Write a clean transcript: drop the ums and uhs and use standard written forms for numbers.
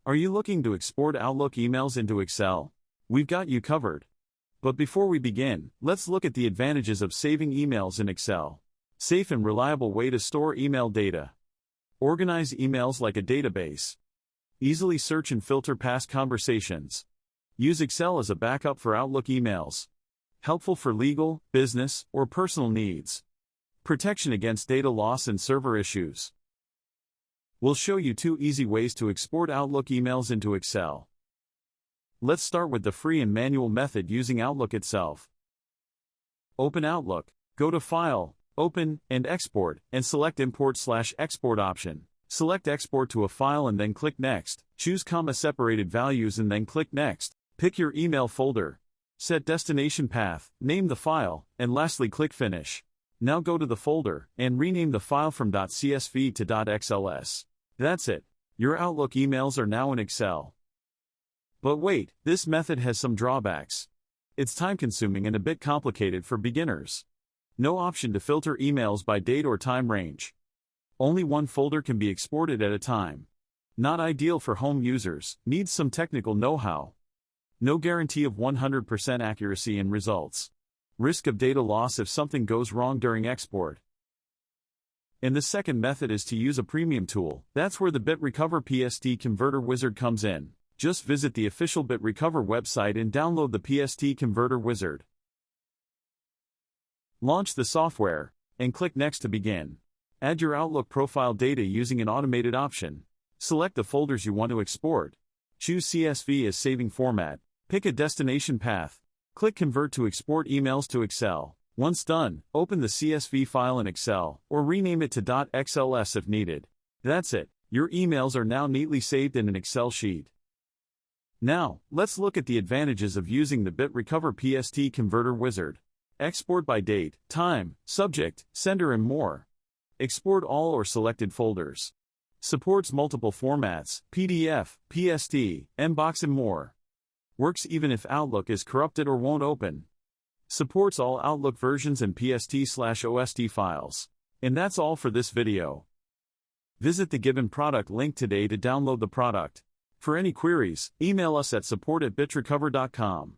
Are you looking to export Outlook emails into Excel? We've got you covered. But before we begin, let's look at the advantages of saving emails in Excel. Safe and reliable way to store email data. Organize emails like a database. Easily search and filter past conversations. Use Excel as a backup for Outlook emails. Helpful for legal, business, or personal needs. Protection against data loss and server issues. We'll show you 2 easy ways to export Outlook emails into Excel. Let's start with the free and manual method using Outlook itself. Open Outlook, go to File, Open, and Export, and select Import/Export option. Select Export to a file and then click Next. Choose comma-separated values and then click Next. Pick your email folder. Set destination path, name the file, and lastly click Finish. Now go to the folder, and rename the file from .csv to .xls. That's it. Your Outlook emails are now in Excel. But wait, this method has some drawbacks. It's time-consuming and a bit complicated for beginners. No option to filter emails by date or time range. Only one folder can be exported at a time. Not ideal for home users, needs some technical know-how. No guarantee of 100% accuracy in results. Risk of data loss if something goes wrong during export. And the second method is to use a premium tool. That's where the BitRecover PST Converter Wizard comes in. Just visit the official BitRecover website and download the PST Converter Wizard. Launch the software, and click Next to begin. Add your Outlook profile data using an automated option. Select the folders you want to export. Choose CSV as saving format. Pick a destination path. Click Convert to export emails to Excel. Once done, open the CSV file in Excel, or rename it to .xls if needed. That's it. Your emails are now neatly saved in an Excel sheet. Now, let's look at the advantages of using the BitRecover PST Converter Wizard. Export by date, time, subject, sender and more. Export all or selected folders. Supports multiple formats, PDF, PST, MBOX and more. Works even if Outlook is corrupted or won't open. Supports all Outlook versions and PST/OST files. And that's all for this video. Visit the given product link today to download the product. For any queries, email us at support@bitrecover.com.